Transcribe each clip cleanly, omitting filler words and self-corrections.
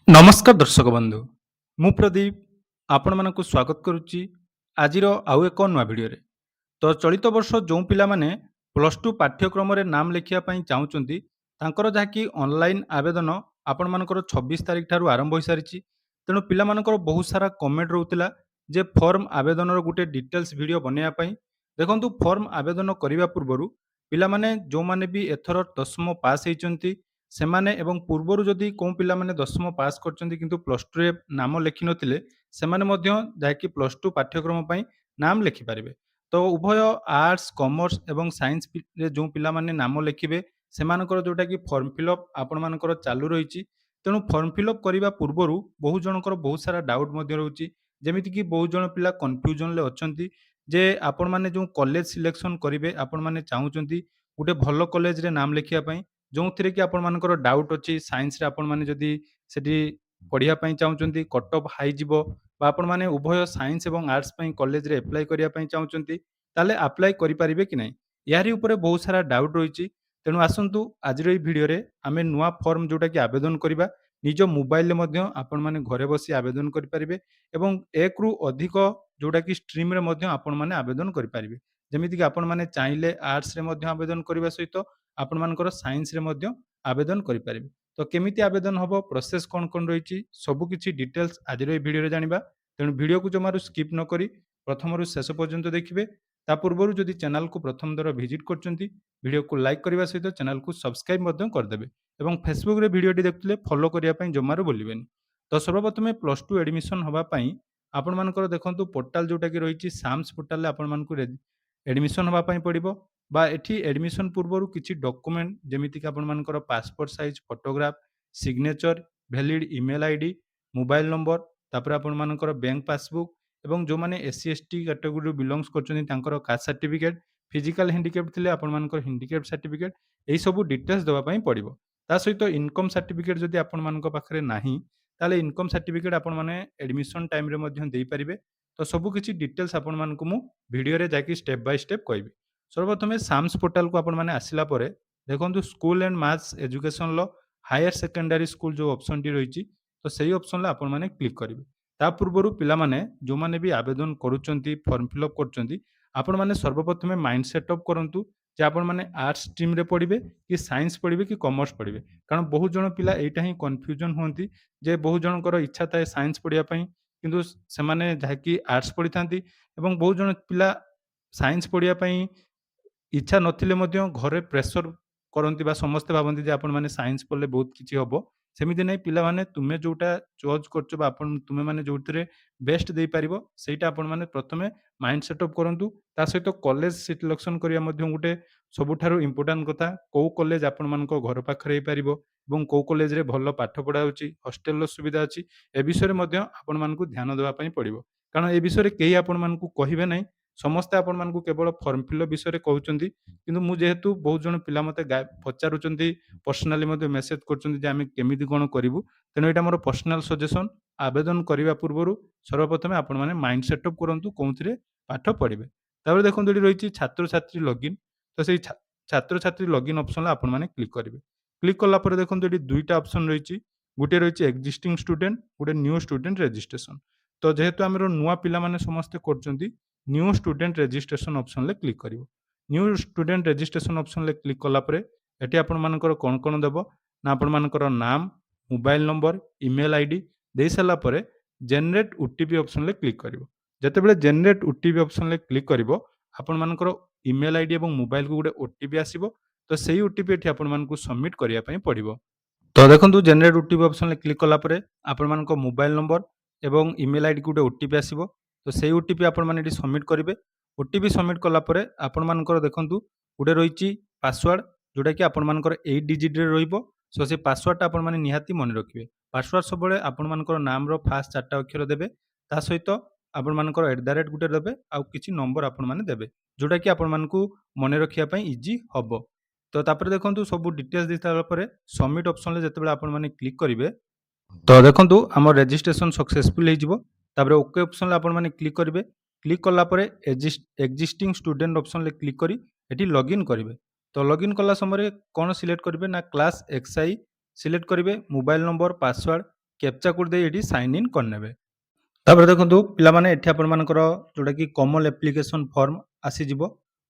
ନମସ୍କାର ଦର୍ଶକ ବନ୍ଧୁ। ମୁଁ ପ୍ରଦୀପ ଆପଣମାନଙ୍କୁ ସ୍ୱାଗତ କରୁଛି ଆଜିର ଆଉ ଏକ ନୂଆ ଭିଡ଼ିଓରେ। ତ ଚଳିତ ବର୍ଷ ଯେଉଁ ପିଲାମାନେ ପ୍ଲସ୍ ଟୁ ପାଠ୍ୟକ୍ରମରେ ନାମ ଲେଖିବା ପାଇଁ ଚାହୁଁଛନ୍ତି ତାଙ୍କର ଯାହାକି ଅନଲାଇନ୍ ଆବେଦନ ଆପଣମାନଙ୍କର 26 ତାରିଖ ଠାରୁ ଆରମ୍ଭ ହୋଇସାରିଛି। ତେଣୁ ପିଲାମାନଙ୍କର ବହୁତ ସାରା କମେଣ୍ଟ ରହୁଥିଲା ଯେ ଫର୍ମ ଆବେଦନର ଗୋଟେ ଡିଟେଲ୍ସ ଭିଡ଼ିଓ ବନେଇବା ପାଇଁ। ଦେଖନ୍ତୁ ଫର୍ମ ଆବେଦନ କରିବା ପୂର୍ବରୁ ପିଲାମାନେ ଯେଉଁମାନେ ବି ଏଥର ଦଶମ ପାସ୍ ହେଇଛନ୍ତି ସେମାନେ ଏବଂ ପୂର୍ବରୁ ଯଦି କେଉଁ ପିଲାମାନେ ଦଶମ ପାସ୍ କରିଛନ୍ତି କିନ୍ତୁ ପ୍ଲସ୍ ଟୁରେ ନାମ ଲେଖିନଥିଲେ ସେମାନେ ମଧ୍ୟ ଯାହାକି ପ୍ଲସ୍ ଟୁ ପାଠ୍ୟକ୍ରମ ପାଇଁ ନାମ ଲେଖିପାରିବେ। ତ ଉଭୟ ଆର୍ଟ୍ସ କମର୍ସ ଏବଂ ସାଇନ୍ସରେ ଯେଉଁ ପିଲାମାନେ ନାମ ଲେଖିବେ ସେମାନଙ୍କର ଯେଉଁଟାକି ଫର୍ମ ଫିଲ୍ଅପ୍ ଆପଣମାନଙ୍କର ଚାଲୁ ରହିଛି। ତେଣୁ ଫର୍ମ ଫିଲ୍ଅପ୍ କରିବା ପୂର୍ବରୁ ବହୁତ ଜଣଙ୍କର ବହୁତ ସାରା ଡାଉଟ୍ ମଧ୍ୟ ରହୁଛି। ଯେମିତିକି ବହୁତ ଜଣ ପିଲା କନଫ୍ୟୁଜନରେ ଅଛନ୍ତି ଯେ ଆପଣମାନେ ଯେଉଁ କଲେଜ ସିଲେକ୍ସନ୍ କରିବେ ଆପଣମାନେ ଚାହୁଁଛନ୍ତି ଗୋଟେ ଭଲ କଲେଜରେ ନାମ ଲେଖିବା ପାଇଁ ଯେଉଁଥିରେ କି ଆପଣମାନଙ୍କର ଡାଉଟ୍ ଅଛି ସାଇନ୍ସରେ ଆପଣମାନେ ଯଦି ସେଠି ପଢ଼ିବା ପାଇଁ ଚାହୁଁଛନ୍ତି କଟ୍ ଅଫ୍ ହାଇ ଯିବ ବା ଆପଣମାନେ ଉଭୟ ସାଇନ୍ସ ଏବଂ ଆର୍ଟ୍ସ ପାଇଁ କଲେଜରେ ଆପ୍ଲାଏ କରିବା ପାଇଁ ଚାହୁଁଛନ୍ତି ତାହେଲେ ଆପ୍ଲାଏ କରିପାରିବେ କି ନାହିଁ ଏହାରି ଉପରେ ବହୁତ ସାରା ଡାଉଟ୍ ରହିଛି। ତେଣୁ ଆସନ୍ତୁ ଆଜିର ଏହି ଭିଡ଼ିଓରେ ଆମେ ନୂଆ ଫର୍ମ ଯେଉଁଟାକି ଆବେଦନ କରିବା ନିଜ ମୋବାଇଲରେ ମଧ୍ୟ ଆପଣମାନେ ଘରେ ବସି ଆବେଦନ କରିପାରିବେ ଏବଂ ଏକରୁ ଅଧିକ ଯେଉଁଟାକି ଷ୍ଟ୍ରିମ୍ରେ ମଧ୍ୟ ଆପଣମାନେ ଆବେଦନ କରିପାରିବେ। ଯେମିତିକି ଆପଣମାନେ ଚାହିଁଲେ ଆର୍ଟ୍ସରେ ମଧ୍ୟ ଆବେଦନ କରିବା ସହିତ ଆପଣମାନଙ୍କର ସାଇନ୍ସରେ ମଧ୍ୟ ଆବେଦନ କରିପାରିବେ। ତ କେମିତି ଆବେଦନ ହେବ ପ୍ରୋସେସ୍ କ'ଣ ରହିଛି ସବୁକିଛି ଡିଟେଲ୍ସ ଆଜିର ଏହି ଭିଡ଼ିଓରେ ଜାଣିବା। ତେଣୁ ଭିଡ଼ିଓକୁ ଜମାରୁ ସ୍କିପ୍ ନ କରି ପ୍ରଥମରୁ ଶେଷ ପର୍ଯ୍ୟନ୍ତ ଦେଖିବେ। ତା ପୂର୍ବରୁ ଯଦି ଚ୍ୟାନେଲକୁ ପ୍ରଥମ ଥର ଭିଜିଟ୍ କରୁଛନ୍ତି ଭିଡ଼ିଓକୁ ଲାଇକ୍ କରିବା ସହିତ ଚ୍ୟାନେଲକୁ ସବସ୍କ୍ରାଇବ୍ ମଧ୍ୟ କରିଦେବେ ଏବଂ ଫେସବୁକରେ ଭିଡ଼ିଓଟି ଦେଖୁଥିଲେ ଫଲୋ କରିବା ପାଇଁ ଜମାରୁ ଭୁଲିବେନି। ତ ସର୍ବପ୍ରଥମେ ପ୍ଲସ୍ ଟୁ ଆଡ଼ମିସନ୍ ହେବା ପାଇଁ ଆପଣମାନଙ୍କର ଦେଖନ୍ତୁ ପୋର୍ଟାଲ ଯେଉଁଟାକି ରହିଛି ସାମ୍ସ ପୋର୍ଟାଲରେ ଆପଣମାନଙ୍କୁ ଆଡ଼ମିସନ୍ ହେବା ପାଇଁ ପଡ଼ିବ ବା ଏଠି ଆଡ଼ମିସନ୍ ପୂର୍ବରୁ କିଛି ଡକୁମେଣ୍ଟ ଯେମିତିକି ଆପଣମାନଙ୍କର passport size photograph signature valid email ID mobile number ତାପରେ ଆପଣମାନଙ୍କର ବ୍ୟାଙ୍କ ପାସବୁକ୍ ଏବଂ ଯେଉଁମାନେ ଏସ୍ସି ଏସ୍ଟି କାଟେଗୋରୀରୁ ବିଲଙ୍ଗସ୍ କରୁଛନ୍ତି ତାଙ୍କର କାଷ୍ଟ ସାର୍ଟିଫିକେଟ୍ ଫିଜିକାଲ୍ ହ୍ୟାଣ୍ଡିକ୍ୟାପ୍ ଥିଲେ ଆପଣମାନଙ୍କର ହ୍ୟାଣ୍ଡିକ୍ୟାପ୍ ସାର୍ଟିଫିକେଟ୍ ଏହିସବୁ ଡିଟେଲ୍ସ ଦେବା ପାଇଁ ପଡ଼ିବ। ତା ସହିତ ଇନକମ୍ ସାର୍ଟିଫିକେଟ୍ ଯଦି ଆପଣମାନଙ୍କ ପାଖରେ ନାହିଁ ତାହେଲେ ଇନକମ୍ ସାର୍ଟିଫିକେଟ୍ ଆପଣମାନେ ଆଡ଼ମିସନ୍ ଟାଇମ୍ରେ ମଧ୍ୟ ଦେଇପାରିବେ। ତ ସବୁକିଛି ଡିଟେଲ୍ସ ଆପଣମାନଙ୍କୁ ମୁଁ ଭିଡ଼ିଓରେ ଯାଇକି ଷ୍ଟେପ୍ ବାଇ ଷ୍ଟେପ୍ କହିବି। ସର୍ବପ୍ରଥମେ ସାମ୍ସ ପୋର୍ଟାଲକୁ ଆପଣମାନେ ଆସିଲା ପରେ ଦେଖନ୍ତୁ ସ୍କୁଲ ଆଣ୍ଡ ମାଥ୍ସ ଏଜୁକେସନର ହାୟର ସେକେଣ୍ଡାରୀ ସ୍କୁଲ ଯେଉଁ ଅପସନ୍ଟି ରହିଛି ତ ସେଇ ଅପସନ୍ରେ ଆପଣମାନେ କ୍ଲିକ୍ କରିବେ। ତା ପୂର୍ବରୁ ପିଲାମାନେ ଯେଉଁମାନେ ବି ଆବେଦନ କରୁଛନ୍ତି ଫର୍ମ ଫିଲ୍ଅପ୍ କରୁଛନ୍ତି ଆପଣମାନେ ସର୍ବପ୍ରଥମେ ମାଇଣ୍ଡ ସେଟଅପ୍ କରନ୍ତୁ ଯେ ଆପଣମାନେ ଆର୍ଟ୍ସ ଷ୍ଟ୍ରିମ୍ରେ ପଢ଼ିବେ କି ସାଇନ୍ସ ପଢ଼ିବେ କି କମର୍ସ ପଢ଼ିବେ। କାରଣ ବହୁତ ଜଣ ପିଲା ଏଇଟା ହିଁ କନଫ୍ୟୁଜନ୍ ହୁଅନ୍ତି ଯେ ବହୁତ ଜଣଙ୍କର ଇଚ୍ଛା ଥାଏ ସାଇନ୍ସ ପଢ଼ିବା ପାଇଁ କିନ୍ତୁ ସେମାନେ ଯାହାକି ଆର୍ଟ୍ସ ପଢ଼ିଥାନ୍ତି ଏବଂ ବହୁତ ଜଣ ପିଲା ସାଇନ୍ସ ପଢ଼ିବା ପାଇଁ ଇଚ୍ଛା ନଥିଲେ ମଧ୍ୟ ଘରେ ପ୍ରେସର କରନ୍ତି ବା ସମସ୍ତେ ଭାବନ୍ତି ଯେ ଆପଣମାନେ ସାଇନ୍ସ ପଢ଼ିଲେ ବହୁତ କିଛି ହେବ। ସେମିତି ନାହିଁ ପିଲାମାନେ ତୁମେ ଯେଉଁଟା ଚଏଜ୍ କରୁଛ ବା ତୁମେମାନେ ଯେଉଁଥିରେ ବେଷ୍ଟ ଦେଇପାରିବ ସେଇଟା ଆପଣମାନେ ପ୍ରଥମେ ମାଇଣ୍ଡ ସେଟଅପ୍ କରନ୍ତୁ। ତା ସହିତ କଲେଜ ସିଲେକ୍ସନ୍ କରିବା ମଧ୍ୟ ଗୋଟେ ସବୁଠାରୁ ଇମ୍ପୋର୍ଟାଣ୍ଟ କଥା କେଉଁ କଲେଜ ଆପଣମାନଙ୍କ ଘର ପାଖରେ ହେଇପାରିବ ଏବଂ କେଉଁ କଲେଜରେ ଭଲ ପାଠ ପଢ଼ା ହେଉଛି ହଷ୍ଟେଲର ସୁବିଧା ଅଛି ଏ ବିଷୟରେ ମଧ୍ୟ ଆପଣମାନଙ୍କୁ ଧ୍ୟାନ ଦେବା ପାଇଁ ପଡ଼ିବ। କାରଣ ଏ ବିଷୟରେ କେହି ଆପଣମାନଙ୍କୁ କହିବେ ନାହିଁ ସମସ୍ତେ ଆପଣମାନଙ୍କୁ କେବଳ ଫର୍ମ ଫିଲ୍ଅପ୍ ବିଷୟରେ କହୁଛନ୍ତି। କିନ୍ତୁ ମୁଁ ଯେହେତୁ ବହୁତ ଜଣ ପିଲା ମୋତେ ପଚାରୁଛନ୍ତି ପର୍ସନାଲି ମଧ୍ୟ ମେସେଜ କରୁଛନ୍ତି ଯେ ଆମେ କେମିତି କ'ଣ କରିବୁ ତେଣୁ ଏଇଟା ମୋର ପର୍ସନାଲ ସଜେସନ୍। ଆବେଦନ କରିବା ପୂର୍ବରୁ ସର୍ବପ୍ରଥମେ ଆପଣମାନେ ମାଇଣ୍ଡ ସେଟଅପ୍ କରନ୍ତୁ କେଉଁଥିରେ ପାଠ ପଢ଼ିବେ। ତାପରେ ଦେଖନ୍ତୁ ଏଠି ରହିଛି ଛାତ୍ରଛାତ୍ରୀ ଲଗଇନ୍ ତ ସେଇ ଛାତ୍ରଛାତ୍ରୀ ଲଗଇନ୍ ଅପସନ୍ରେ ଆପଣମାନେ କ୍ଲିକ୍ କରିବେ। କ୍ଲିକ୍ କଲା ପରେ ଦେଖନ୍ତୁ ଏଠି ଦୁଇଟା ଅପସନ୍ ରହିଛି ଗୋଟିଏ ରହିଛି ଏକ୍ଜିଷ୍ଟିଂ ଷ୍ଟୁଡେଣ୍ଟ ଗୋଟେ ନ୍ୟୁ ଷ୍ଟୁଡେଣ୍ଟ ରେଜିଷ୍ଟ୍ରେସନ୍। ତ ଯେହେତୁ ଆମର ନୂଆ ପିଲାମାନେ ସମସ୍ତେ କରୁଛନ୍ତି ନ୍ୟୁ ଷ୍ଟୁଡେଣ୍ଟ ରେଜିଷ୍ଟ୍ରେସନ୍ ଅପସନ୍ରେ କ୍ଲିକ୍ କରିବ। ନ୍ୟୁ ଷ୍ଟୁଡେଣ୍ଟ ରେଜିଷ୍ଟ୍ରେସନ୍ ଅପସନ୍ରେ କ୍ଲିକ୍ କଲା ପରେ ଏଠି ଆପଣମାନଙ୍କର କ'ଣ ଦେବ ନା ଆପଣମାନଙ୍କର ନାମ ମୋବାଇଲ ନମ୍ବର ଇମେଲ୍ ଆଇଡି ଦେଇସାରିଲା ପରେ ଜେନେରେଟ୍ ଓଟିପି ଅପସନ୍ରେ କ୍ଲିକ୍ କରିବ। ଯେତେବେଳେ ଜେନେରେଟ୍ ଓଟିପି ଅପସନ୍ରେ କ୍ଲିକ୍ କରିବ ଆପଣମାନଙ୍କର ଇମେଲ୍ ଆଇଡି ଏବଂ ମୋବାଇଲକୁ ଗୋଟେ ଓଟିପି ଆସିବ ତ ସେଇ ଓଟିପି ଏଠି ଆପଣମାନଙ୍କୁ ସବମିଟ୍ କରିବା ପାଇଁ ପଡ଼ିବ। ତ ଦେଖନ୍ତୁ ଜେନେରେଟ୍ ଓଟିପି ଅପସନ୍ରେ କ୍ଲିକ୍ କଲା ପରେ ଆପଣମାନଙ୍କ ମୋବାଇଲ ନମ୍ବର ଏବଂ ଇମେଲ୍ ଆଇଡିକୁ ଗୋଟେ ଓଟିପି ଆସିବ ତ ସେଇ ଓଟିପି ଆପଣମାନେ ଏଠି ସବମିଟ୍ କରିବେ। ଓଟିପି ସବମିଟ୍ କଲା ପରେ ଆପଣମାନଙ୍କର ଦେଖନ୍ତୁ ଗୋଟେ ରହିଛି ପାସୱାର୍ଡ଼ ଯେଉଁଟାକି ଆପଣମାନଙ୍କର 8 ଡିଜିଟ୍ରେ ରହିବ। ସୋ ସେ ପାସୱାର୍ଡ଼ଟା ଆପଣମାନେ ନିହାତି ମନେ ରଖିବେ। ପାସୱାର୍ଡ଼ ସବୁବେଳେ ଆପଣମାନଙ୍କର ନାମର ଫାଷ୍ଟ 4ଟା ଅକ୍ଷର ଦେବେ ତା ସହିତ ଆପଣମାନଙ୍କର @ ଗୋଟେ ଦେବେ ଆଉ କିଛି ନମ୍ବର ଆପଣମାନେ ଦେବେ ଯେଉଁଟାକି ଆପଣମାନଙ୍କୁ ମନେ ରଖିବା ପାଇଁ ଇଜି ହେବ। ତ ତାପରେ ଦେଖନ୍ତୁ ସବୁ ଡିଟେଲ୍ସ ଦେଇସାରିଲା ପରେ ସବମିଟ୍ ଅପସନ୍ରେ ଯେତେବେଳେ ଆପଣମାନେ କ୍ଲିକ୍ କରିବେ ତ ଦେଖନ୍ତୁ ଆମ ରେଜିଷ୍ଟ୍ରେସନ୍ ସକ୍ସେସଫୁଲ୍ ହେଇଯିବ। ତାପରେ ଓକେ ଅପସନ୍ରେ ଆପଣମାନେ କ୍ଲିକ୍ କରିବେ। କ୍ଲିକ୍ କଲା ପରେ ଏକ୍ଜିଷ୍ଟିଂ ଷ୍ଟୁଡେଣ୍ଟ ଅପସନ୍ରେ କ୍ଲିକ୍ କରି ଏଠି ଲଗ୍ଇନ୍ କରିବେ। ତ ଲଗ୍ଇନ୍ କଲା ସମୟରେ କ'ଣ ସିଲେକ୍ଟ କରିବେ ନା କ୍ଲାସ୍ ଏକ୍ସଆଇ ସିଲେକ୍ଟ କରିବେ mobile number password captcha code ଦେଇ ଏଠି ସାଇନ୍ ଇନ୍ କରିନେବେ। ତାପରେ ଦେଖନ୍ତୁ ପିଲାମାନେ ଏଠି ଆପଣମାନଙ୍କର ଯୋଉଟାକି କମନ୍ ଆପ୍ଲିକେସନ୍ ଫର୍ମ ଆସିଯିବ।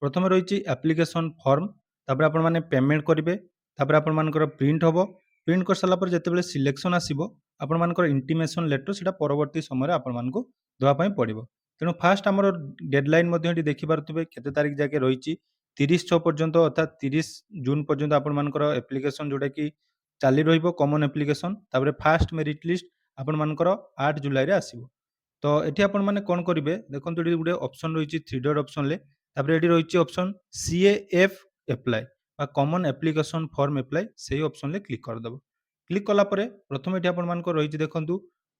ପ୍ରଥମେ ରହିଛି ଆପ୍ଲିକେସନ୍ ଫର୍ମ, ତାପରେ ଆପଣମାନେ ପେମେଣ୍ଟ କରିବେ, ତାପରେ ଆପଣମାନଙ୍କର ପ୍ରିଣ୍ଟ ହେବ। ପ୍ରିଣ୍ଟ କରିସାରିଲା ପରେ ଯେତେବେଳେ ସିଲେକ୍ସନ୍ ଆସିବ ଆପଣମାନଙ୍କର ଇଣ୍ଟିମେସନ୍ ଲେଟର୍ ସେଇଟା ପରବର୍ତ୍ତୀ ସମୟରେ ଆପଣମାନଙ୍କୁ ଦେବା ପାଇଁ ପଡ଼ିବ। ତେଣୁ ଫାଷ୍ଟ ଆମର ଡେଡଲାଇନ୍ ମଧ୍ୟ ଏଠି ଦେଖିପାରୁଥିବେ କେତେ ତାରିଖ ଯାକେ ରହିଛି। 30/6 ପର୍ଯ୍ୟନ୍ତ ଅର୍ଥାତ୍ 30 ଜୁନ୍ ପର୍ଯ୍ୟନ୍ତ ଆପଣମାନଙ୍କର ଆପ୍ଲିକେସନ୍ ଯୋଉଟାକି ଚାଲି ରହିବ କମନ୍ ଆପ୍ଲିକେସନ୍। ତାପରେ ଫାଷ୍ଟ ମେରିଟ୍ ଲିଷ୍ଟ ଆପଣମାନଙ୍କର 8 ଜୁଲାଇରେ ଆସିବ। ତ ଏଠି ଆପଣମାନେ କ'ଣ କରିବେ ଦେଖନ୍ତୁ ଏଠି ଗୋଟେ ଅପସନ୍ ରହିଛି 3 ଡଟ୍ ଅପସନ୍ରେ, ତାପରେ ଏଠି ରହିଛି ଅପସନ୍ CAF ଆପ୍ଲାଏ ବା କମନ୍ ଆପ୍ଲିକେସନ୍ ଫର୍ମ ଆପ୍ଲାଏ, ସେଇ ଅପସନ୍ରେ କ୍ଲିକ୍ କରିଦେବ। କ୍ଲିକ୍ କଲା ପରେ ପ୍ରଥମେ ଏଠି ଆପଣମାନଙ୍କର ରହିଛି ଦେଖନ୍ତୁ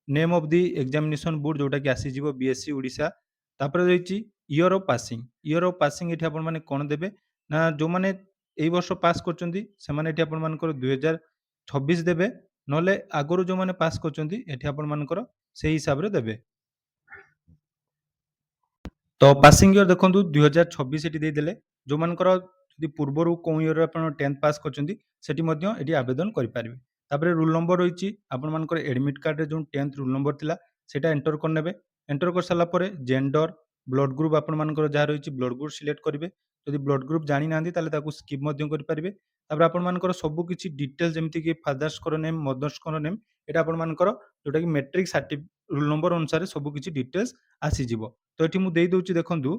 name of the examination board ଯୋଉଟାକି ଆସିଯିବ BSc ଓଡ଼ିଶା। ତାପରେ ରହିଛି year of passing. Year of passing ଏଠି ଆପଣମାନେ କ'ଣ ଦେବେ ନା ଯେଉଁମାନେ ଏଇ ବର୍ଷ ପାସ୍ କରିଛନ୍ତି ସେମାନେ ଏଠି ଆପଣମାନଙ୍କର 2026 ଦେବେ, ନହେଲେ ଆଗରୁ ଯେଉଁମାନେ ପାସ୍ କରିଛନ୍ତି ଏଠି ଆପଣମାନଙ୍କର ସେଇ ହିସାବରେ ଦେବେ। ତ ପାସିଂ ଇୟର ଦେଖନ୍ତୁ 2026 ଏଠି ଦେଇଦେଲେ। ଯେଉଁମାନଙ୍କର ଯଦି ପୂର୍ବରୁ କେଉଁ ଇୟରରେ ଆପଣ 10th ପାସ୍ କରିଛନ୍ତି ସେଠି ମଧ୍ୟ ଏଠି ଆବେଦନ କରିପାରିବେ। ତାପରେ ରୋଲ୍ ନମ୍ବର ରହିଛି ଆପଣମାନଙ୍କର ଏଡମିଟ୍ କାର୍ଡ଼ରେ ଯେଉଁ 10th ରୋଲ୍ ନମ୍ବର ଥିଲା ସେଇଟା ଏଣ୍ଟର କରିନେବେ। ଏଣ୍ଟର କରିସାରିଲା ପରେ ଜେଣ୍ଡର, ବ୍ଲଡ଼ ଗ୍ରୁପ୍ ଆପଣମାନଙ୍କର ଯାହା ରହିଛି ବ୍ଲଡ଼ ଗ୍ରୁପ୍ ସିଲେକ୍ଟ କରିବେ। ଯଦି ବ୍ଲଡ଼ ଗ୍ରୁପ୍ ଜାଣିନାହାନ୍ତି ତାହେଲେ ତାକୁ ସ୍କିପ୍ ମଧ୍ୟ କରିପାରିବେ। ତାପରେ ଆପଣମାନଙ୍କର ସବୁ କିଛି ଡିଟେଲ୍ସ ଯେମିତିକି ଫାଦର୍ସଙ୍କର ନେମ୍, ମଦର୍ସଙ୍କର ନେମ୍, ଏଇଟା ଆପଣମାନଙ୍କର ଯେଉଁଟାକି ମେଟ୍ରିକ୍ ରୋଲ୍ ନମ୍ବର ଅନୁସାରେ ସବୁ କିଛି ଡିଟେଲ୍ସ ଆସିଯିବ। ତ ଏଠି ମୁଁ ଦେଇଦେଉଛି ଦେଖନ୍ତୁ।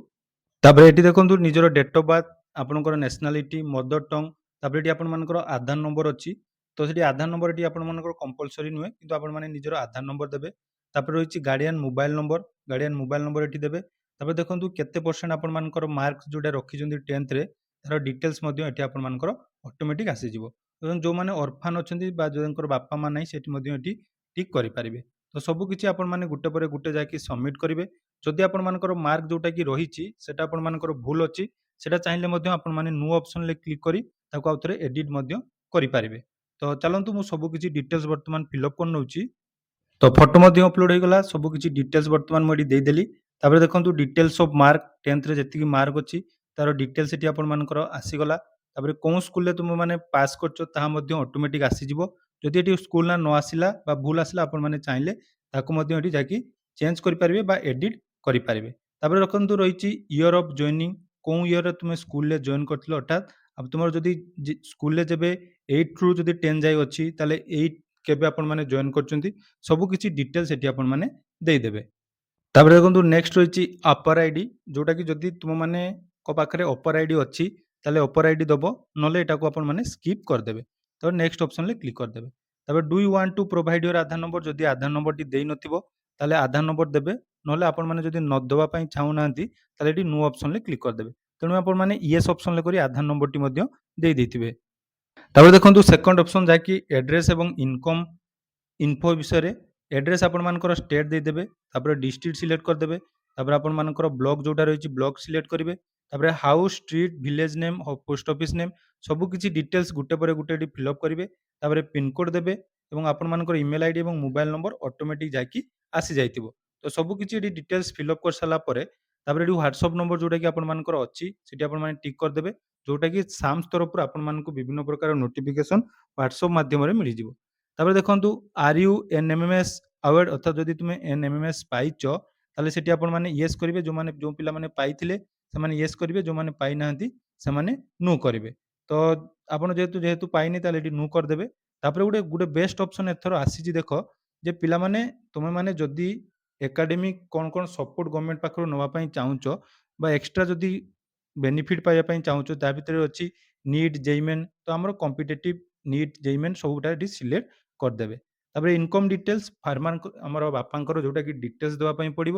ତାପରେ ଏଠି ଦେଖନ୍ତୁ ନିଜର ଡେଟ୍ ଅଫ୍ ବାର୍ଥ, ଆପଣଙ୍କର ନ୍ୟାସନାଲିଟି, ମଦର ଟଙ୍ଗ, ତାପରେ ଏଠି ଆପଣମାନଙ୍କର ଆଧାର ନମ୍ବର ଅଛି। ତ ସେଠି ଆଧାର ନମ୍ବର ଏଠି ଆପଣମାନଙ୍କର କମ୍ପଲସରି ନୁହେଁ, କିନ୍ତୁ ଆପଣମାନେ ନିଜର ଆଧାର ନମ୍ବର ଦେବେ। ତାପରେ ରହିଛି guardian mobile number, guardian mobile number ଏଠି ଦେବେ। ତାପରେ ଦେଖନ୍ତୁ କେତେ ପରସେଣ୍ଟ ଆପଣମାନଙ୍କର ମାର୍କ ଯୋଉଟା ରଖିଛନ୍ତି 10thରେ ତାର ଡିଟେଲ୍ସ ମଧ୍ୟ ଏଠି ଆପଣମାନଙ୍କର ଅଟୋମେଟିକ୍ ଆସିଯିବ। ଏବଂ ଯେଉଁମାନେ ଅର୍ଫାନ୍ ଅଛନ୍ତି ବା ଯେଉଁଙ୍କର ବାପା ମା ନାହିଁ ସେଠି ମଧ୍ୟ ଏଠି ଟିକ୍ କରିପାରିବେ। ତ ସବୁ କିଛି ଆପଣମାନେ ଗୋଟେ ପରେ ଗୋଟେ ଯାଇକି ସବମିଟ୍ କରିବେ। ଯଦି ଆପଣମାନଙ୍କର ମାର୍କ ଯୋଉଟାକି ରହିଛି ସେଟା ଆପଣମାନଙ୍କର ଭୁଲ ଅଛି, ସେଟା ଚାହିଁଲେ ମଧ୍ୟ ଆପଣମାନେ ନୋ ଅପସନ୍ରେ କ୍ଲିକ୍ କରି ତାକୁ ଆଉଥରେ ଏଡିଟ୍ ମଧ୍ୟ କରିପାରିବେ। ତ ଚାଲନ୍ତୁ ମୁଁ ସବୁ କିଛି ଡିଟେଲ୍ସ ବର୍ତ୍ତମାନ ଫିଲ୍ଅପ୍ କରିନେଉଛି। ତ ଫଟୋ ମଧ୍ୟ ଅପଲୋଡ଼ ହେଇଗଲା, ସବୁ କିଛି ଡିଟେଲ୍ସ ବର୍ତ୍ତମାନ ମୁଁ ଏଠି ଦେଇଦେଲି। ତାପରେ ଦେଖନ୍ତୁ ଡିଟେଲ୍ସ ଅଫ୍ ମାର୍କ, 10thରେ ଯେତିକି ମାର୍କ ଅଛି ତାର ଡିଟେଲ୍ସ ଏଠି ଆପଣମାନଙ୍କର ଆସିଗଲା। ତାପରେ କେଉଁ ସ୍କୁଲରେ ତୁମେମାନେ ପାସ୍ କରିଛ ତାହା ମଧ୍ୟ ଅଟୋମେଟିକ୍ ଆସିଯିବ। ଯଦି ଏଠି ସ୍କୁଲ ନା ନ ଆସିଲା ବା ଭୁଲ ଆସିଲା ଆପଣମାନେ ଚାହିଁଲେ ତାକୁ ମଧ୍ୟ ଏଠି ଯାଇକି ଚେଞ୍ଜ କରିପାରିବେ ବା ଏଡିଟ୍ କରିପାରିବେ। ତାପରେ ଦେଖନ୍ତୁ ରହିଛି ଇୟର୍ ଅଫ୍ ଜଏନିଂ, କେଉଁ ଇୟର୍ରେ ତୁମେ ସ୍କୁଲରେ ଜଏନ୍ କରିଥିଲ, ଅର୍ଥାତ୍ ଆଉ ତୁମର ଯଦି ସ୍କୁଲରେ ଯେବେ 8ରୁ ଯଦି 10 ଯାଏ ଅଛି ତାହେଲେ 8 କେବେ ଆପଣମାନେ ଜଏନ୍ କରିଛନ୍ତି, ସବୁ କିଛି ଡିଟେଲ୍ସ ଏଠି ଆପଣମାନେ ଦେଇଦେବେ। ତାପରେ ଦେଖନ୍ତୁ ନେକ୍ସଟ ରହିଛି ଅପର ଆଇଡି, ଯୋଉଟାକି ଯଦି ତୁମମାନଙ୍କ ପାଖରେ ଅପର ଆଇଡି ଅଛି ତାହେଲେ ଅପର ଆଇଡି ଦେବ, ନହେଲେ ଏଟାକୁ ଆପଣମାନେ ସ୍କିପ୍ କରିଦେବେ। ତାପରେ ନେକ୍ସଟ ଅପସନ୍ରେ କ୍ଲିକ୍ କରିଦେବେ। ତାପରେ do you want to provide your Aadhaar number, ଯଦି ଆଧାର ନମ୍ବରଟି ଦେଇନଥିବ ତାହେଲେ ଆଧାର ନମ୍ବର ଦେବେ, ନହେଲେ ଆପଣମାନେ ଯଦି ନ ଦେବା ପାଇଁ ଚାହୁଁନାହାନ୍ତି ତାହେଲେ ଏଠି ନୋ ଅପସନ୍ରେ କ୍ଲିକ୍ କରିଦେବେ। ତେଣୁ ଆପଣମାନେ ୟେସ୍ ଅପସନ୍ରେ କରି ଆଧାର ନମ୍ବରଟି ମଧ୍ୟ ଦେଇଦେଇଥିବେ। ତାପରେ ଦେଖନ୍ତୁ ସେକଣ୍ଡ ଅପସନ୍ ଯାହାକି ଆଡ୍ରେସ୍ ଏବଂ ଇନକମ୍ ଇନଫୋ ବିଷୟରେ। ଆଡ୍ରେସ୍ ଆପଣମାନଙ୍କର ଷ୍ଟେଟ୍ ଦେଇଦେବେ, ତାପରେ ଡିଷ୍ଟ୍ରିକ୍ଟ ସିଲେକ୍ଟ କରିଦେବେ, ତାପରେ ଆପଣମାନଙ୍କର ବ୍ଲକ ଯୋଉଟା ରହିଛି ବ୍ଲକ ସିଲେକ୍ଟ କରିବେ, ତାପରେ house, street, village name, post office name, ସବୁ କିଛି ଡିଟେଲ୍ସ ଗୋଟେ ପରେ ଗୋଟେ ଏଠି ଫିଲ୍ଅପ୍ କରିବେ। ତାପରେ ପିନକୋଡ୍ ଦେବେ ଏବଂ ଆପଣମାନଙ୍କର ଇମେଲ୍ ଆଇଡି ଏବଂ ମୋବାଇଲ ନମ୍ବର ଅଟୋମେଟିକ୍ ଯାଇକି ଆସିଯାଇଥିବ। ତ ସବୁ କିଛି ଏଠି ଡିଟେଲ୍ସ ଫିଲ୍ଅପ୍ କରିସାରିଲା ପରେ ତାପରେ ଏଠି ହ୍ୱାଟ୍ସଆପ୍ ନମ୍ବର ଯୋଉଟାକି ଆପଣମାନଙ୍କର ଅଛି ସେଠି ଆପଣମାନେ ଟିକ୍ କରିଦେବେ, ଯୋଉଟାକି ସାମ୍ସ ତରଫରୁ ଆପଣମାନଙ୍କୁ ବିଭିନ୍ନ ପ୍ରକାର ନୋଟିଫିକେସନ୍ ହ୍ୱାଟ୍ସଆପ୍ ମାଧ୍ୟମରେ ମିଳିଯିବ। ତାପରେ ଦେଖନ୍ତୁ ଆର୍ ୟୁ NMMS ଆୱାର୍ଡ଼, ଅର୍ଥାତ୍ ଯଦି ତୁମେ NMMS ପାଇଛ ତାହେଲେ ସେଠି ଆପଣମାନେ ୟେସ୍ କରିବେ। ଯେଉଁ ପିଲାମାନେ ପାଇଥିଲେ ସେମାନେ ୟେସ୍ କରିବେ, ଯେଉଁମାନେ ପାଇନାହାନ୍ତି ସେମାନେ ନୋ କରିବେ। ତ ଆପଣ ଯେହେତୁ ପାଇନି ତାହେଲେ ଏଠି ନୋ କରିଦେବେ। ତାପରେ ଗୋଟେ ବେଷ୍ଟ ଅପସନ୍ ଏଥର ଆସିଛି ଦେଖ, ଯେ ପିଲାମାନେ ତୁମେମାନେ ଯଦି ଏକାଡେମିକ୍ କ'ଣ ସପୋର୍ଟ ଗଭର୍ଣ୍ଣମେଣ୍ଟ ପାଖରୁ ନେବା ପାଇଁ ଚାହୁଁଛ ବା ଏକ୍ସଟ୍ରା ଯଦି ବେନିଫିଟ୍ ପାଇବା ପାଇଁ ଚାହୁଁଛ, ତା ଭିତରେ ଅଛି ନିଟ୍, ଜେଇମେନ୍। ତ ଆମର କମ୍ପିଟେଟିଭ୍ ନିଟ୍, ଜେଇମେନ୍ ସବୁଟା ଏଠି ସିଲେକ୍ଟ କରିଦେବେ। ତାପରେ ଇନକମ୍ ଡିଟେଲ୍ସ ଆମର ବାପାଙ୍କର ଯୋଉଟାକି ଡିଟେଲ୍ସ ଦେବା ପାଇଁ ପଡ଼ିବ।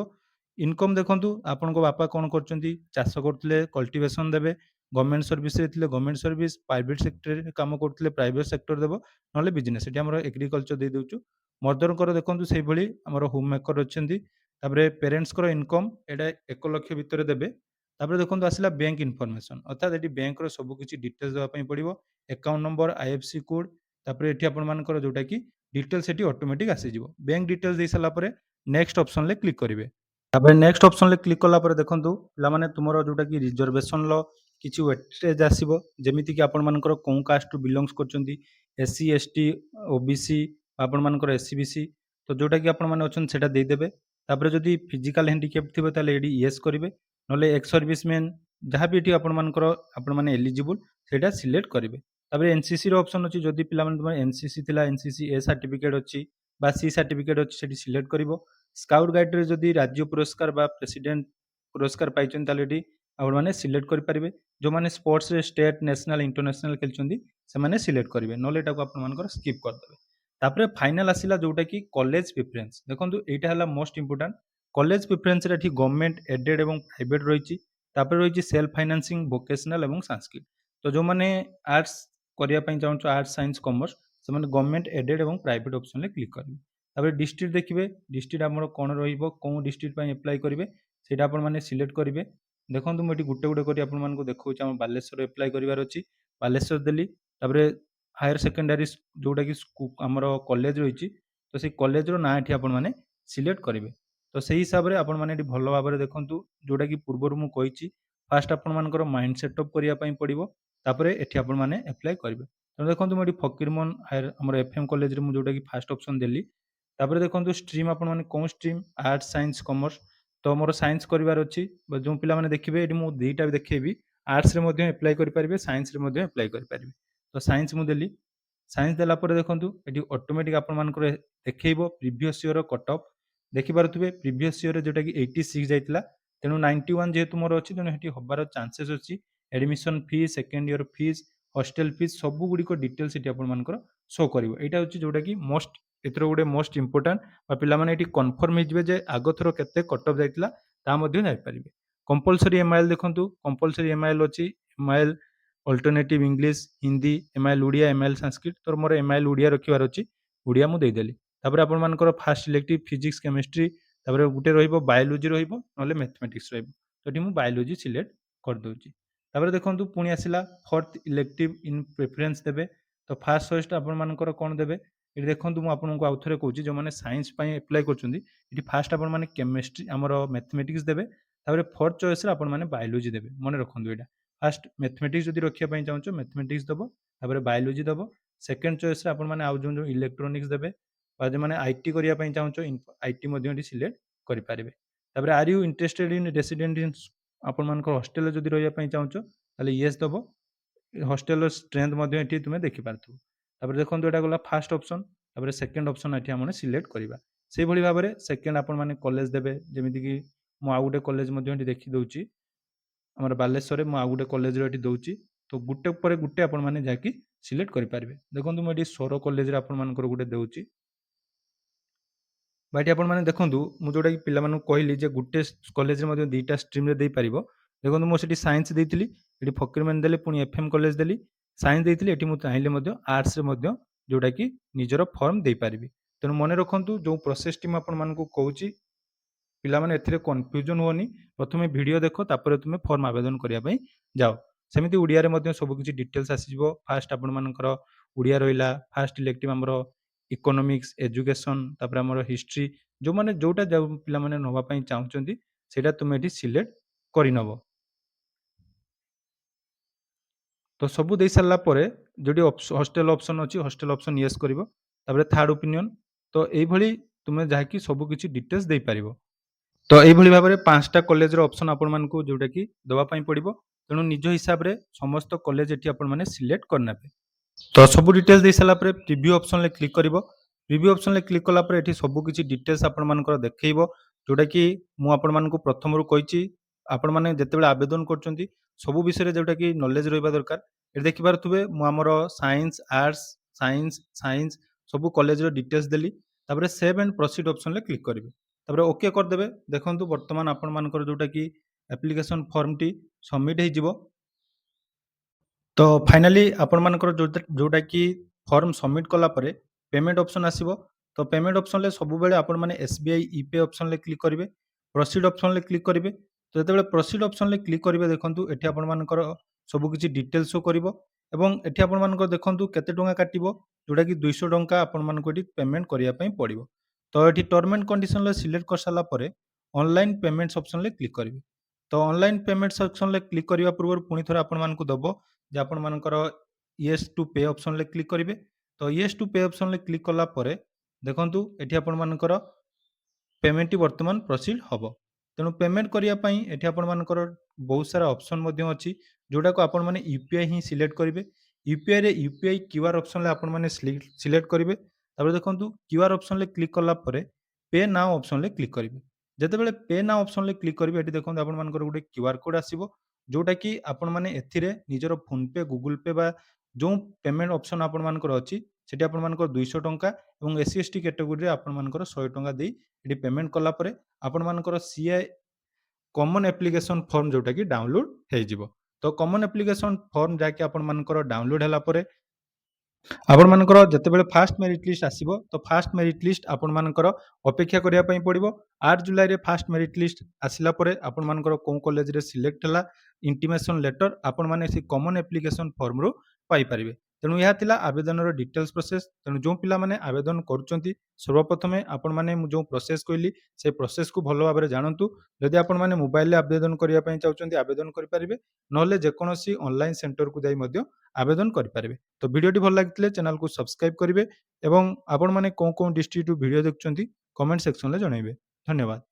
ଇନକମ୍ ଦେଖନ୍ତୁ ଆପଣଙ୍କ ବାପା କ'ଣ କରୁଛନ୍ତି, ଚାଷ କରୁଥିଲେ କଲ୍ଟିଭେସନ୍ ଦେବେ, ଗଭର୍ଣ୍ଣମେଣ୍ଟ ସର୍ଭିସରେ ଥିଲେ ଗଭର୍ଣ୍ଣମେଣ୍ଟ ସର୍ଭିସ, ପ୍ରାଇଭେଟ୍ ସେକ୍ଟରରେ କାମ କରୁଥିଲେ ପ୍ରାଇଭେଟ୍ ସେକ୍ଟର ଦେବ, ନହେଲେ ବିଜନେସ୍। ଏଠି ଆମର ଏଗ୍ରିକଲଚର ଦେଇଦେଉଛୁ। ମଦରଙ୍କର ଦେଖନ୍ତୁ ସେଇଭଳି ଆମର ହୋମ୍ ମେକର ଅଛନ୍ତି। ତାପରେ ପ୍ୟାରେଣ୍ଟସ୍ଙ୍କର ଇନକମ୍ ଏଇଟା 1 ଲକ୍ଷ ଭିତରେ ଦେବେ। ତାପରେ ଦେଖନ୍ତୁ ଆସିଲା ବ୍ୟାଙ୍କ ଇନଫର୍ମେସନ୍, ଅର୍ଥାତ୍ ଏଠି ବ୍ୟାଙ୍କର ସବୁ କିଛି ଡିଟେଲ୍ସ ଦେବା ପାଇଁ ପଡ଼ିବ, ଆକାଉଣ୍ଟ ନମ୍ବର, IFSC କୋଡ୍। ତାପରେ ଏଠି ଆପଣମାନଙ୍କର ଯୋଉଟାକି ଡିଟେଲ୍ସ ଏଠି ଅଟୋମେଟିକ୍ ଆସିଯିବ। ବ୍ୟାଙ୍କ ଡିଟେଲ୍ସ ଦେଇସାରିଲା ପରେ ନେକ୍ସଟ ଅପସନ୍ରେ କ୍ଲିକ୍ କରିବେ। ତାପରେ ନେକ୍ସଟ ଅପସନ୍ରେ କ୍ଲିକ୍ କଲା ପରେ ଦେଖନ୍ତୁ ପିଲାମାନେ ତୁମର ଯୋଉଟାକି ରିଜର୍ଭେସନ୍ର କିଛି ୱେଟେଜ୍ ଆସିବ, ଯେମିତିକି ଆପଣମାନଙ୍କର କେଉଁ କାଷ୍ଟରୁ ବିଲଙ୍ଗସ୍ କରୁଛନ୍ତି, SC ST OBC ଆପଣମାନଙ୍କର ଏସ୍‌ସି-ବିସି ତ ଯୋଉଟାକି ଆପଣମାନେ ଅଛନ୍ତି ସେଇଟା ଦେଇଦେବେ। ତାପରେ ଯଦି ଫିଜିକାଲ୍ ହ୍ୟାଣ୍ଡିକ୍ୟାପ୍ ଥିବ ତାହେଲେ ଏଇଠି ୟେସ୍ କରିବେ। ନହେଲେ ଏକ୍ସ ସର୍ଭିସମ୍ୟାନ୍ ଯାହା ବି ଏଠି ଆପଣମାନେ ଏଲିଜିବୁଲ୍ ସେଇଟା ସିଲେକ୍ଟ କରିବେ। ତାପରେ ଏନ୍‌ସିସିର ଅପସନ୍ ଅଛି ଯଦି ପିଲାମାନେ ତୁମର ଏନ୍‌ସିସି ଥିଲା ଏନ୍‌ସିସି ଏ ସାର୍ଟିଫିକେଟ୍ ଅଛି ବା ସି ସାର୍ଟିଫିକେଟ୍ ଅଛି ସେଠି ସିଲେକ୍ଟ କରିବ। ସ୍କାଉଟ୍ ଗାଇଡ୍‌ରେ ଯଦି ରାଜ୍ୟ ପୁରସ୍କାର ବା ପ୍ରେସିଡେଣ୍ଟ ପୁରସ୍କାର ପାଇଛନ୍ତି ତାହେଲେ ଏଠି ଆପଣମାନେ ସିଲେକ୍ଟ କରିପାରିବେ। ଯେଉଁମାନେ ସ୍ପୋର୍ଟସରେ ଷ୍ଟେଟ୍, ନ୍ୟାସନାଲ୍, ଇଣ୍ଟରନ୍ୟାସନାଲ୍ ଖେଳିଛନ୍ତି ସେମାନେ ସିଲେକ୍ଟ କରିବେ। ନହେଲେ ଏଟାକୁ ଆପଣମାନଙ୍କର ସ୍କିପ୍ କରିଦେବେ। ତାପରେ ଫାଇନାଲ୍ ଆସିଲା ଯୋଉଟାକି କଲେଜ ପ୍ରିଫରେନ୍ସ। ଦେଖନ୍ତୁ ଏଇଟା ହେଲା ମୋଷ୍ଟ ଇମ୍ପୋର୍ଟାଣ୍ଟ। କଲେଜ ପ୍ରିଫରେନ୍ସରେ ଏଠି ଗଭର୍ଣ୍ଣମେଣ୍ଟ, ଏଡେଡ୍ ଏବଂ ପ୍ରାଇଭେଟ୍ ରହିଛି। ତାପରେ ରହିଛି ସେଲ୍ଫ ଫାଇନାନ୍ସିଂ, ଭୋକେସନାଲ୍ ଏବଂ ସାଂସ୍କ୍ରିଟ। ତ ଯେଉଁମାନେ ଆର୍ଟ୍ସ କରିବା ପାଇଁ ଚାହୁଁଛ ଆର୍ଟ୍ସ, ସାଇନ୍ସ, କମର୍ସ ସେମାନେ ଗଭର୍ଣ୍ଣମେଣ୍ଟ, ଏଡେଡ୍ ଏବଂ ପ୍ରାଇଭେଟ୍ ଅପସନରେ କ୍ଲିକ୍ କରିବେ। ତାପରେ ଡିଷ୍ଟ୍ରିକ୍ଟ ଦେଖିବେ ଡିଷ୍ଟ୍ରିକ୍ଟ ଆମର କ'ଣ ରହିବ, କେଉଁ ଡିଷ୍ଟ୍ରିକ୍ଟ ପାଇଁ ଆପ୍ଲାଏ କରିବେ ସେଇଟା ଆପଣମାନେ ସିଲେକ୍ଟ କରିବେ। ଦେଖନ୍ତୁ ମୁଁ ଏଠି ଗୋଟେ ଗୋଟେ କରି ଆପଣମାନଙ୍କୁ ଦେଖାଉଛି। ଆମ ବାଲେଶ୍ୱର ଆପ୍ଲାଏ କରିବାର ଅଛି, ବାଲେଶ୍ୱର ଦେଲି। ତାପରେ ହାୟର ସେକେଣ୍ଡାରୀ ଯୋଉଟାକି ଆମର କଲେଜ ରହିଛି ତ ସେଇ କଲେଜର ନାଁ ଏଠି ଆପଣମାନେ ସିଲେକ୍ଟ କରିବେ। ତ ସେଇ ହିସାବରେ ଆପଣମାନେ ଏଠି ଭଲ ଭାବରେ ଦେଖନ୍ତୁ ଯୋଉଟାକି ପୂର୍ବରୁ ମୁଁ କହିଛି ଫାଷ୍ଟ ଆପଣମାନଙ୍କର ମାଇଣ୍ଡ ସେଟଅପ୍ କରିବା ପାଇଁ ପଡ଼ିବ। ତାପରେ ଏଠି ଆପଣମାନେ ଆପ୍ଲାଏ କରିବେ। ତେଣୁ ଦେଖନ୍ତୁ ମୁଁ ଏଠି ଫକୀରମୋହନ ଆମର ଏଫ୍ଏମ୍ କଲେଜରେ ମୁଁ ଯୋଉଟାକି ଫାଷ୍ଟ ଅପସନ୍ ଦେଲି। ତାପରେ ଦେଖନ୍ତୁ ଷ୍ଟ୍ରିମ୍ ଆପଣମାନେ କେଉଁ ଷ୍ଟ୍ରିମ୍, ଆର୍ଟ୍ସ, ସାଇନ୍ସ, କମର୍ସ। ତ ମୋର ସାଇନ୍ସ କରିବାର ଅଛି ବା ଯେଉଁ ପିଲାମାନେ ଦେଖିବେ ଏଠି ମୁଁ ଦୁଇଟା ବି ଦେଖେଇବି। ଆର୍ଟ୍ସରେ ମଧ୍ୟ ଆପ୍ଲାଏ କରିପାରିବେ, ସାଇନ୍ସରେ ମଧ୍ୟ ଆପ୍ଲାଏ କରିପାରିବେ। ତ ସାଇନ୍ସ ମୁଁ ଦେଲି। ସାଇନ୍ସ ଦେଲା ପରେ ଦେଖନ୍ତୁ ଏଠି ଅଟୋମେଟିକ୍ ଆପଣମାନଙ୍କର ଦେଖେଇବ ପ୍ରିଭିୟସ୍ ଇୟର କଟ୍ ଅଫ୍। ଦେଖିପାରୁଥିବେ ପ୍ରିଭିୟସ୍ ଇୟରରେ ଯୋଉଟାକି 86 ଯାଇଥିଲା। ତେଣୁ 91 ଯେହେତୁ ମୋର ଅଛି ତେଣୁ ସେଠି ହେବାର ଚାନ୍ସେସ୍ ଅଛି। Admission fee, second year fees, hostel fees ସବୁଗୁଡ଼ିକ ଡିଟେଲ୍ସ ଏଠି ଆପଣମାନଙ୍କର ଶୋ କରିବ। ଏଇଟା ହେଉଛି ଯୋଉଟାକି ମୋଷ୍ଟ ଏଥିର ଗୋଟେ ମୋଷ୍ଟ ଇମ୍ପୋର୍ଟାଣ୍ଟ ବା ପିଲାମାନେ ଏଠି କନଫର୍ମ ହେଇଯିବେ ଯେ ଆଗଥର କେତେ କଟ୍ ଅଫ୍ ଯାଇଥିଲା ତାହା ମଧ୍ୟ ଜାଣିପାରିବେ। କମ୍ପଲସରି ଏମ୍ଆଇଏଲ୍ ଦେଖନ୍ତୁ କମ୍ପଲସରି ଏମ୍ଆଇଏଲ୍ ଅଛି। MIL alternative English, Hindi, MIL Odia, MIL Sanskrit. ତ ମୋର ଏମ୍ଆଇଏଲ୍ ଓଡ଼ିଆ ରଖିବାର ଅଛି, ଓଡ଼ିଆ ମୁଁ ଦେଇଦେଲି। ତାପରେ ଆପଣମାନଙ୍କର ଫାଷ୍ଟ ଇଲେକ୍ଟିଭ୍ ଫିଜିକ୍ସ, କେମିଷ୍ଟ୍ରି, ତାପରେ ଗୋଟେ ରହିବ ବାୟୋଲୋଜି ରହିବ ନହେଲେ ମ୍ୟାଥମେଟିକ୍ସ ରହିବ। ତ ଏଠି ମୁଁ ବାୟୋଲୋଜି ସିଲେକ୍ଟ କରିଦେଉଛି। ତାପରେ ଦେଖନ୍ତୁ ପୁଣି ଆସିଲା ଫୋର୍ଥ ଇଲେକ୍ଟିଭ୍ ଇନ୍ ପ୍ରିଫରେନ୍ସ ଦେବେ। ତ ଫାଷ୍ଟ ଚଏସ୍ଟା ଆପଣମାନଙ୍କର କ'ଣ ଦେବେ ଏଠି ଦେଖନ୍ତୁ ମୁଁ ଆପଣଙ୍କୁ ଆଉ ଥରେ କହୁଛି ଯେଉଁମାନେ ସାଇନ୍ସ ପାଇଁ ଆପ୍ଲାଏ କରୁଛନ୍ତି ଏଠି ଫାଷ୍ଟ ଆପଣମାନେ କେମିଷ୍ଟ୍ରି ଆମର ମ୍ୟାଥମେଟିକ୍ସ ଦେବେ। ତାପରେ ଫୋର୍ଥ ଚଏସ୍ରେ ଆପଣମାନେ ବାୟୋଲୋଜି ଦେବେ। ମନେ ରଖନ୍ତୁ ଏଇଟା ଫାଷ୍ଟ ମ୍ୟାଥମେଟିକ୍ସ ଯଦି ରଖିବା ପାଇଁ ଚାହୁଁଛ ମ୍ୟାଥମେଟିକ୍ସ ଦେବ, ତାପରେ ବାୟୋଲୋଜି ଦେବ। ସେକେଣ୍ଡ ଚଏସ୍ରେ ଆପଣମାନେ ଆଉ ଯେଉଁ ଇଲେକ୍ଟ୍ରୋନିକ୍ସ ଦେବେ ବା ଯେଉଁମାନେ ଆଇଟି କରିବା ପାଇଁ ଚାହୁଁଛ ଆଇଟି ମଧ୍ୟ ଏଠି ସିଲେକ୍ଟ କରିପାରିବେ। ତାପରେ are you interested in resident in ଆପଣମାନଙ୍କର ହଷ୍ଟେଲରେ ଯଦି ରହିବା ପାଇଁ ଚାହୁଁଛ ତାହେଲେ ୟେସ୍ ଦେବ। ହଷ୍ଟେଲର ଷ୍ଟ୍ରେନ୍ଥ ମଧ୍ୟ ଏଠି ତୁମେ ଦେଖିପାରୁଥିବ। ତାପରେ ଦେଖନ୍ତୁ ଏଇଟା ଗଲା ଫାଷ୍ଟ ଅପସନ୍। ତାପରେ ସେକେଣ୍ଡ ଅପସନ୍ ଏଠି ଆମେ ସିଲେକ୍ଟ କରିବା। ସେଇଭଳି ଭାବରେ ସେକେଣ୍ଡ ଆପଣମାନେ କଲେଜ ଦେବେ। ଯେମିତିକି ମୁଁ ଆଉ ଗୋଟେ କଲେଜ ମଧ୍ୟ ଏଠି ଦେଖିଦେଉଛି। ଆମର ବାଲେଶ୍ୱରରେ ମୁଁ ଆଉ ଗୋଟେ କଲେଜରେ ଏଠି ଦେଉଛି। ତ ଗୋଟେ ପରେ ଗୋଟେ ଆପଣମାନେ ଯାଇକି ସିଲେକ୍ଟ କରିପାରିବେ। ଦେଖନ୍ତୁ ମୁଁ ଏଠି ସୌର କଲେଜରେ ଆପଣମାନଙ୍କର ଗୋଟେ ଦେଉଛି। ବା ଏଠି ଆପଣମାନେ ଦେଖନ୍ତୁ ମୁଁ ଯୋଉଟାକି ପିଲାମାନଙ୍କୁ କହିଲି ଯେ ଗୋଟେ କଲେଜରେ ମଧ୍ୟ ଦୁଇଟା ଷ୍ଟ୍ରିମ୍ରେ ଦେଇପାରିବ। ଦେଖନ୍ତୁ ମୁଁ ସେଠି ସାଇନ୍ସ ଦେଇଥିଲି, ଏଠି ଫକୀରମୋହନ ଦେଲି, ପୁଣି ଏଫ୍ଏମ୍ କଲେଜ ଦେଲି। ସାଇନ୍ସ ଦେଇଥିଲି, ଏଠି ମୁଁ ଚାହିଁଲେ ମଧ୍ୟ ଆର୍ଟ୍ସରେ ମଧ୍ୟ ଯୋଉଟାକି ନିଜର ଫର୍ମ ଦେଇପାରିବି। ତେଣୁ ମନେ ରଖନ୍ତୁ ଯେଉଁ ପ୍ରୋସେସଟି ମୁଁ ଆପଣମାନଙ୍କୁ କହୁଛି ପିଲାମାନେ ଏଥିରେ କନଫ୍ୟୁଜନ୍ ହୁଅନି। ପ୍ରଥମେ ଭିଡ଼ିଓ ଦେଖ ତାପରେ ତୁମେ ଫର୍ମ ଆବେଦନ କରିବା ପାଇଁ ଯାଅ। ସେମିତି ଓଡ଼ିଆରେ ମଧ୍ୟ ସବୁକିଛି ଡିଟେଲ୍ସ ଆସିଯିବ। ଫାଷ୍ଟ ଆପଣମାନଙ୍କର ଓଡ଼ିଆ ରହିଲା, ଫାଷ୍ଟ ଇଲେକ୍ଟିଭ୍ ଆମର ଇକୋନୋମିକ୍ସ, ଏଜୁକେସନ୍, ତାପରେ ଆମର ହିଷ୍ଟ୍ରି ଯେଉଁମାନେ ଯୋଉଟା ଯେଉଁ ପିଲାମାନେ ନେବା ପାଇଁ ଚାହୁଁଛନ୍ତି ସେଇଟା ତୁମେ ଏଠି ସିଲେକ୍ଟ କରିନେବ। ତ ସବୁ ଦେଇସାରିଲା ପରେ ଯୋଉଠି ହଷ୍ଟେଲ ଅପସନ୍ ଅଛି ହଷ୍ଟେଲ ଅପସନ୍ ୟେସ୍ କରିବ। ତାପରେ ଥାର୍ଡ଼ ଓପିନିଅନ୍। ତ ଏଇଭଳି ତୁମେ ଯାହାକି ସବୁକିଛି ଡିଟେଲ୍ସ ଦେଇପାରିବ। ତ ଏଇଭଳି ଭାବରେ 5ଟା କଲେଜର ଅପସନ୍ ଆପଣମାନଙ୍କୁ ଯୋଉଟାକି ଦେବା ପାଇଁ ପଡ଼ିବ। ତେଣୁ ନିଜ ହିସାବରେ ସମସ୍ତ କଲେଜ ଏଠି ଆପଣମାନେ ସିଲେକ୍ଟ କରିନେବେ। ତ ସବୁ ଡିଟେଲ୍ସ ଦେଇସାରିଲା ପରେ ପ୍ରିଭ୍ୟୁ ଅପସନ୍ରେ କ୍ଲିକ୍ କରିବ। ପ୍ରିଭ୍ୟୁ ଅପସନ୍ରେ କ୍ଲିକ୍ କଲା ପରେ ଏଠି ସବୁକିଛି ଡିଟେଲ୍ସ ଆପଣମାନଙ୍କର ଦେଖେଇବ। ଯୋଉଟାକି ମୁଁ ଆପଣମାନଙ୍କୁ ପ୍ରଥମରୁ କହିଛି ଆପଣମାନେ ଯେତେବେଳେ ଆବେଦନ କରୁଛନ୍ତି ସବୁ ବିଷୟରେ ଯୋଉଟାକି ନଲେଜ ରହିବା ଦରକାର। ଏଠି ଦେଖିପାରୁଥିବେ ମୁଁ ଆମର ସାଇନ୍ସ, ଆର୍ଟ୍ସ, ସାଇନ୍ସ ସବୁ କଲେଜର ଡିଟେଲ୍ସ ଦେଲି। ତାପରେ ସେଭ୍ ଆଣ୍ଡ ପ୍ରୋସିଡ୍ ଅପସନ୍ରେ କ୍ଲିକ୍ କରିବେ। ତାପରେ ଓକେ କରିଦେବେ। ଦେଖନ୍ତୁ ବର୍ତ୍ତମାନ ଆପଣମାନଙ୍କର ଯୋଉଟାକି ଆପ୍ଲିକେସନ୍ ଫର୍ମଟି ସବମିଟ୍ ହେଇଯିବ। ତ ଫାଇନାଲି ଆପଣମାନଙ୍କର ଯୋଉଟାକି ଫର୍ମ ସବମିଟ୍ କଲା ପରେ ପେମେଣ୍ଟ ଅପସନ୍ ଆସିବ। ତ ପେମେଣ୍ଟ ଅପସନ୍ରେ ସବୁବେଳେ ଆପଣମାନେ ଏସ୍‌ବିଆଇ ଇପେ ଅପସନ୍ରେ କ୍ଲିକ୍ କରିବେ। ପ୍ରୋସିଡ୍ ଅପସନ୍ରେ କ୍ଲିକ୍ କରିବେ। ତ ଯେତେବେଳେ ପ୍ରୋସିଡ୍ ଅପସନ୍ରେ କ୍ଲିକ୍ କରିବେ ଦେଖନ୍ତୁ ଏଠି ଆପଣମାନଙ୍କର ସବୁକିଛି ଡିଟେଲ୍ସ ଶୋ କରିବ ଏବଂ ଏଠି ଆପଣମାନଙ୍କର ଦେଖନ୍ତୁ କେତେ ଟଙ୍କା କାଟିବ ଯୋଉଟାକି 200 ଟଙ୍କା ଆପଣମାନଙ୍କୁ ଏଠି ପେମେଣ୍ଟ କରିବା ପାଇଁ ପଡ଼ିବ। ତ ଏଠି ଟର୍ମ ଆଣ୍ଡ କଣ୍ଡିସନ୍ରେ ସିଲେକ୍ଟ କରିସାରିଲା ପରେ ଅନଲାଇନ୍ ପେମେଣ୍ଟସ୍ ଅପସନ୍ରେ କ୍ଲିକ୍ କରିବେ। ତ ଅନଲାଇନ୍ ପେମେଣ୍ଟ ସେକ୍ସନ୍ରେ କ୍ଲିକ୍ କରିବା ପୂର୍ବରୁ ପୁଣି ଥରେ ଆପଣମାନଙ୍କୁ ଦେବ ଯେ ଆପଣମାନଙ୍କର ୟେସ୍ ଟୁ ପେ ଅପସନ୍ରେ କ୍ଲିକ୍ କରିବେ। ତ ୟେସ୍ ଟୁ ପେ ଅପସନ୍ରେ କ୍ଲିକ୍ କଲା ପରେ ଦେଖନ୍ତୁ ଏଠି ଆପଣମାନଙ୍କର ପେମେଣ୍ଟଟି ବର୍ତ୍ତମାନ ପ୍ରୋସିଡ୍ ହେବ। ତେଣୁ ପେମେଣ୍ଟ କରିବା ପାଇଁ ଏଠି ଆପଣମାନଙ୍କର ବହୁତ ସାରା ଅପସନ୍ ମଧ୍ୟ ଅଛି, ଯେଉଁଟାକୁ ଆପଣମାନେ ୟୁପିଆଇ ହିଁ ସିଲେକ୍ଟ କରିବେ। ୟୁପିଆଇରେ ୟୁପିଆଇ କ୍ୟୁଆର୍ ଅପସନ୍ରେ ଆପଣମାନେ ସିଲେକ୍ଟ କରିବେ। ତାପରେ ଦେଖନ୍ତୁ କ୍ୟୁଆର୍ ଅପସନ୍ରେ କ୍ଲିକ୍ କଲା ପରେ ପେ ନାଓ ଅପସନ୍ରେ କ୍ଲିକ୍ କରିବେ। ଯେତେବେଳେ ପେ ନାଓ ଅପସନ୍ରେ କ୍ଲିକ୍ କରିବେ ଏଠି ଦେଖନ୍ତୁ ଆପଣମାନଙ୍କର ଗୋଟେ କ୍ୟୁଆର୍ କୋଡ୍ ଆସିବ, ଯେଉଁଟାକି ଆପଣମାନେ ଏଥିରେ ନିଜର ଫୋନ୍‌ପେ, ଗୁଗୁଲ୍ ପେ ବା ଯେଉଁ ପେମେଣ୍ଟ ଅପସନ୍ ଆପଣମାନଙ୍କର ଅଛି ସେଠି ଆପଣମାନଙ୍କର ₹200 ଏବଂ ଏସ୍-ସି-ଏସ୍-ଟି କ୍ୟାଟେଗୋରୀରେ ଆପଣମାନଙ୍କର ₹100 ଦେଇ ଏଠି ପେମେଣ୍ଟ କଲା ପରେ ଆପଣମାନଙ୍କର ସିଆଇ କମନ୍ ଆପ୍ଲିକେସନ୍ ଫର୍ମ ଯେଉଁଟାକି ଡାଉନଲୋଡ୍ ହେଇଯିବ। ତ କମନ୍ ଆପ୍ଲିକେସନ୍ ଫର୍ମ ଯାହାକି ଆପଣମାନଙ୍କର ଡାଉନଲୋଡ୍ ହେଲା ପରେ ଆପଣମାନଙ୍କର ଯେତେବେଳେ ଫାଷ୍ଟ ମେରିଟ୍ ଲିଷ୍ଟ ଆସିବ, ତ ଫାଷ୍ଟ ମେରିଟ୍ ଲିଷ୍ଟ ଆପଣମାନଙ୍କର ଅପେକ୍ଷା କରିବା ପାଇଁ ପଡ଼ିବ। 8 ଜୁଲାଇରେ ଫାଷ୍ଟ ମେରିଟ୍ ଲିଷ୍ଟ ଆସିଲା ପରେ ଆପଣମାନଙ୍କର କେଉଁ କଲେଜରେ ସିଲେକ୍ଟ ହେଲା, ଇଣ୍ଟିମେସନ୍ ଲେଟର ଆପଣମାନେ ସେ କମନ୍ ଆପ୍ଲିକେସନ୍ ଫର୍ମରୁ ପାଇପାରିବେ। ତେଣୁ ଏହା ଥିଲା ଆବେଦନର ଡିଟେଲ୍ସ ପ୍ରୋସେସ୍। ତେଣୁ ଯେଉଁ ପିଲାମାନେ ଆବେଦନ କରୁଛନ୍ତି ସର୍ବପ୍ରଥମେ ଆପଣମାନେ ମୁଁ ଯେଉଁ ପ୍ରୋସେସ୍ କହିଲି ସେ ପ୍ରୋସେସ୍‌କୁ ଭଲ ଭାବରେ ଜାଣନ୍ତୁ। ଯଦି ଆପଣମାନେ ମୋବାଇଲରେ ଆବେଦନ କରିବା ପାଇଁ ଚାହୁଁଛନ୍ତି ଆବେଦନ କରିପାରିବେ, ନହେଲେ ଯେକୌଣସି ଅନଲାଇନ୍ ସେଣ୍ଟରକୁ ଯାଇ ମଧ୍ୟ ଆବେଦନ କରିପାରିବେ। ତ ଭିଡ଼ିଓଟି ଭଲ ଲାଗିଥିଲେ ଚ୍ୟାନେଲକୁ ସବସ୍କ୍ରାଇବ୍ କରିବେ ଏବଂ ଆପଣମାନେ କେଉଁ ଡିଷ୍ଟ୍ରିକ୍ଟରୁ ଭିଡ଼ିଓ ଦେଖୁଛନ୍ତି କମେଣ୍ଟ ସେକ୍ସନରେ ଜଣାଇବେ। ଧନ୍ୟବାଦ।